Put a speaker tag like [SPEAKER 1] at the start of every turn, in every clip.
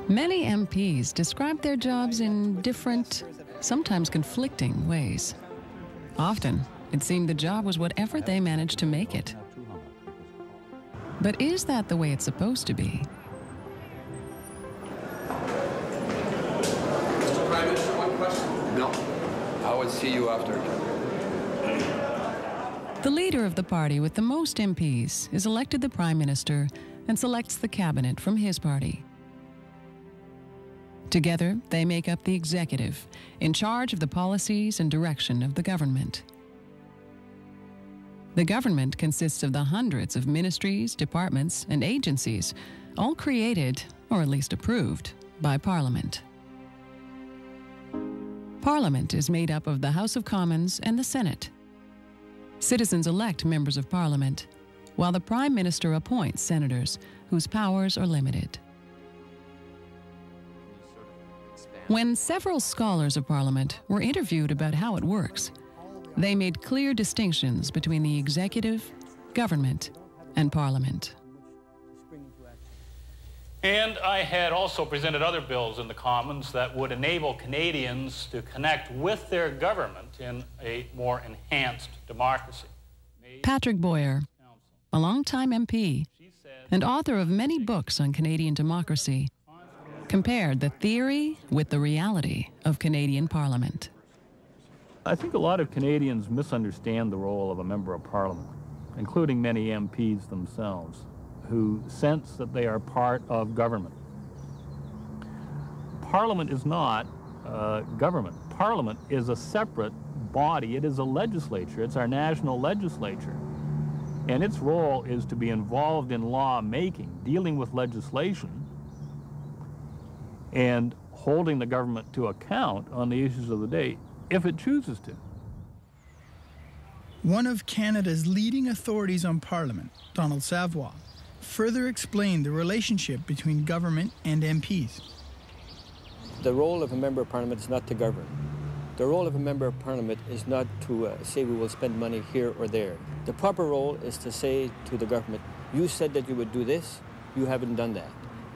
[SPEAKER 1] Many MPs describe their jobs in different, sometimes conflicting ways. Often, it seemed the job was whatever they managed to make it. But is that the way it's supposed to be?
[SPEAKER 2] Mr. Prime Minister, one question? No. I will see you after.
[SPEAKER 1] The leader of the party with the most MPs is elected the Prime Minister and selects the cabinet from his party. Together, they make up the executive, in charge of the policies and direction of the government. The government consists of the hundreds of ministries, departments, and agencies, all created, or at least approved, by Parliament. Parliament is made up of the House of Commons and the Senate. Citizens elect members of Parliament, while the Prime Minister appoints senators whose powers are limited. When several scholars of Parliament were interviewed about how it works, they made clear distinctions between the executive, government, and Parliament.
[SPEAKER 3] And I had also presented other bills in the Commons that would enable Canadians to connect with their government in a more enhanced democracy.
[SPEAKER 1] Patrick Boyer, a longtime MP and author of many books on Canadian democracy, compared the theory with the reality of Canadian Parliament.
[SPEAKER 4] I think a lot of Canadians misunderstand the role of a member of Parliament, including many MPs themselves, who sense that they are part of government. Parliament is not government. Parliament is a separate body. It is a legislature. It's our national legislature. And its role is to be involved in law-making, dealing with legislation, and holding the government to account on the issues of the day, if it chooses to.
[SPEAKER 5] One of Canada's leading authorities on Parliament, Donald SAVOIE, further explained the relationship between government and MPs.
[SPEAKER 6] The role of a member of Parliament is not to govern. The role of a member of Parliament is not to say we will spend money here or there. The proper role is to say to the government, you said that you would do this, you haven't done that.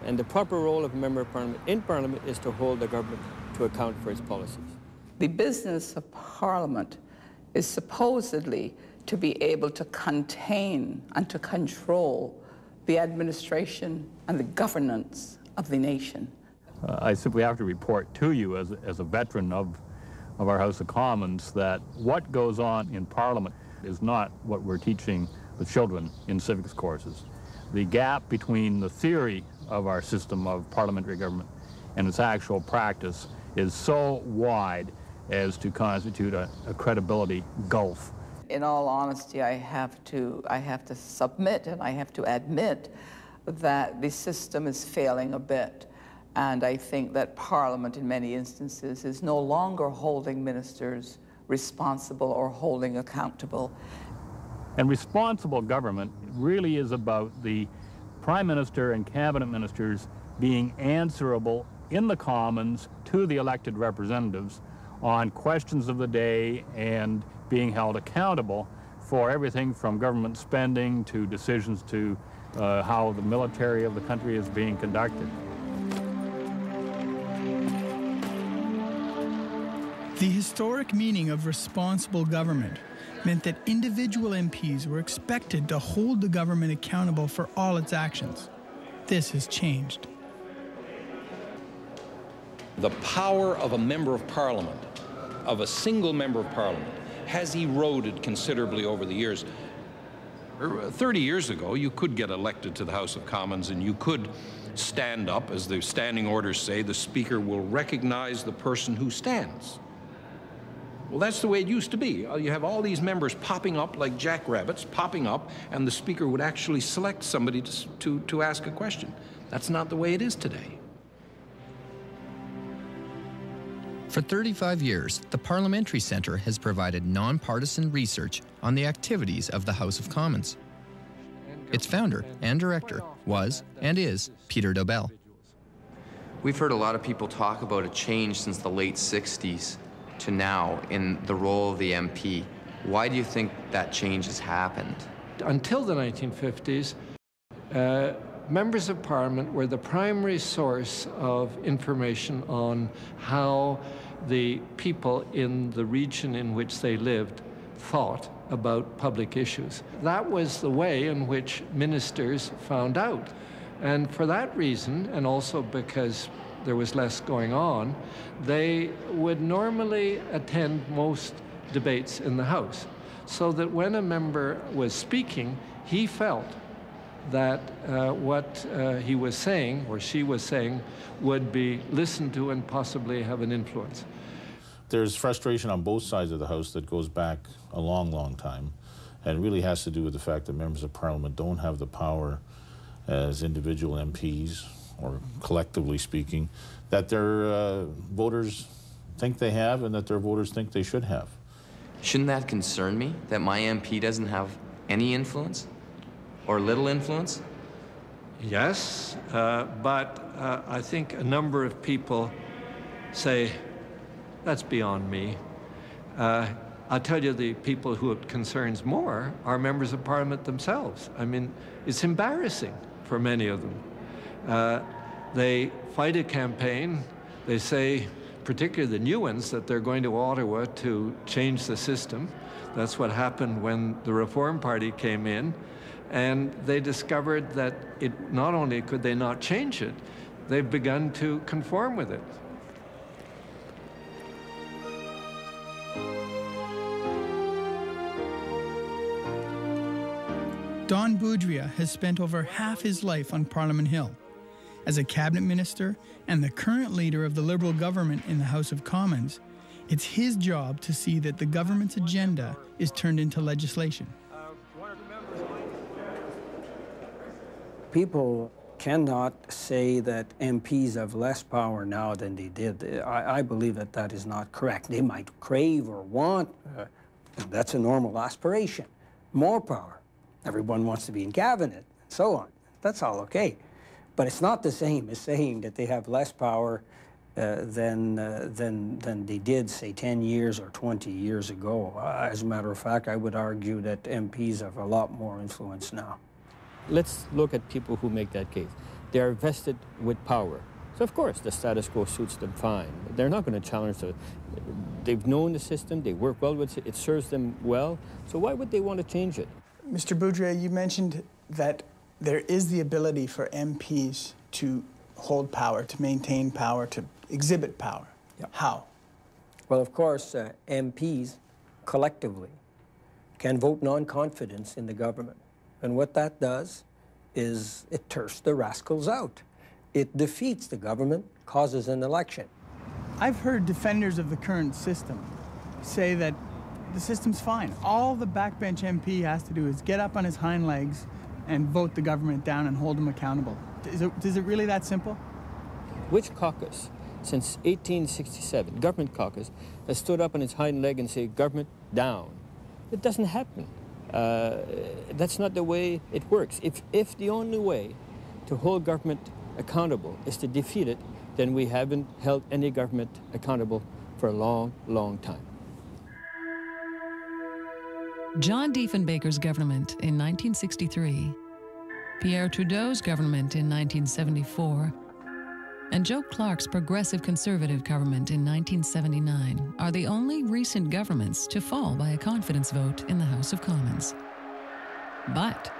[SPEAKER 6] And the proper role of a member of Parliament in Parliament is to hold the government to account for its policies.
[SPEAKER 7] The business of Parliament is supposedly to be able to contain and to control the administration and the governance of the nation.
[SPEAKER 4] I simply have to report to you as a veteran of our House of Commons that what goes on in Parliament is not what we're teaching the children in civics courses. The gap between the theory of our system of parliamentary government and its actual practice is so wide as to constitute a credibility gulf.
[SPEAKER 7] In all honesty, I have to submit and I have to admit that the system is failing a bit. And I think that Parliament, in many instances, is no longer holding ministers responsible or holding accountable.
[SPEAKER 4] And responsible government really is about the Prime Minister and Cabinet Ministers being answerable in the Commons to the elected representatives on questions of the day and being held accountable for everything from government spending to decisions to how the military of the country is being conducted.
[SPEAKER 5] The historic meaning of responsible government meant that individual MPs were expected to hold the government accountable for all its actions. This has changed.
[SPEAKER 8] The power of a member of Parliament, of a single member of Parliament, has eroded considerably over the years. 30 years ago, you could get elected to the House of Commons and you could stand up, as the standing orders say, the Speaker will recognize the person who stands. Well, that's the way it used to be. You have all these members popping up like jackrabbits, popping up, and the Speaker would actually select somebody to ask a question. That's not the way it is today.
[SPEAKER 9] For 35 years, the Parliamentary Centre has provided nonpartisan research on the activities of the House of Commons. Its founder and director was and is Peter DOBELL.
[SPEAKER 10] We've heard a lot of people talk about a change since the late 60s to now in the role of the MP. Why do you think that change has happened?
[SPEAKER 11] Until the 1950s, members of Parliament were the primary source of information on how the people in the region in which they lived thought about public issues. That was the way in which ministers found out. And for that reason, and also because there was less going on, they would normally attend most debates in the House, so that when a member was speaking, he felt that what he was saying, or she was saying, would be listened to and possibly have an influence.
[SPEAKER 12] There's frustration on both sides of the House that goes back a long, long time, and really has to do with the fact that members of Parliament don't have the power as individual MPs, or collectively speaking, that their voters think they have and that their voters think they should have.
[SPEAKER 10] Shouldn't that concern me, that my MP doesn't have any influence or little influence?
[SPEAKER 11] Yes, but I think a number of people say, that's beyond me. I'll tell you, the people who it concerns more are members of Parliament themselves. I mean, it's embarrassing for many of them. They fight a campaign. They say, particularly the new ones, that they're going to Ottawa to change the system. That's what happened when the Reform Party came in. And they discovered that not only could they not change it, they've begun to conform with it.
[SPEAKER 5] Don Boudria has spent over half his life on Parliament Hill. As a cabinet minister and the current leader of the Liberal government in the House of Commons, it's his job to see that the government's agenda is turned into legislation.
[SPEAKER 13] People cannot say that MPs have less power now than they did. I believe that that is not correct. They might crave or want, that's a normal aspiration, more power. Everyone wants to be in cabinet, and so on. That's all okay. But it's not the same as saying that they have less power than they did, say, 10 years or 20 years ago. As a matter of fact, I would argue that MPs have a lot more influence now.
[SPEAKER 6] Let's look at people who make that case. They are vested with power. So, of course, the status quo suits them fine. They're not going to challenge it. They've known the system. They work well with it. It serves them well. So why would they want to change it?
[SPEAKER 5] Mr. Boudria, you mentioned that there is the ability for MPs to hold power, to maintain power, to exhibit power. Yep. How?
[SPEAKER 13] Well, of course, MPs collectively can vote non-confidence in the government. And what that does is it turfs the rascals out. It defeats the government, causes an election.
[SPEAKER 5] I've heard defenders of the current system say that the system's fine. All the backbench MP has to do is get up on his hind legs and vote the government down and hold them accountable. Is it really that simple?
[SPEAKER 6] Which caucus, since 1867, government caucus, has stood up on its hind leg and say, government down? It doesn't happen. That's not the way it works. If the only way to hold government accountable is to defeat it, then we haven't held any government accountable for a long, long time.
[SPEAKER 1] John Diefenbaker's government in 1963, Pierre Trudeau's government in 1974, and Joe Clark's Progressive Conservative government in 1979 are the only recent governments to fall by a confidence vote in the House of Commons. But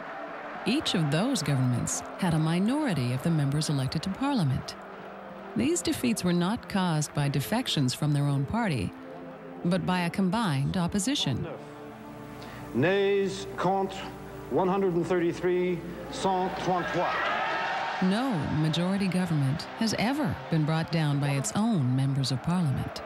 [SPEAKER 1] each of those governments had a minority of the members elected to Parliament. These defeats were not caused by defections from their own party, but by a combined opposition.
[SPEAKER 14] Nays, contre, 133, 133.
[SPEAKER 1] No majority government has ever been brought down by its own members of Parliament.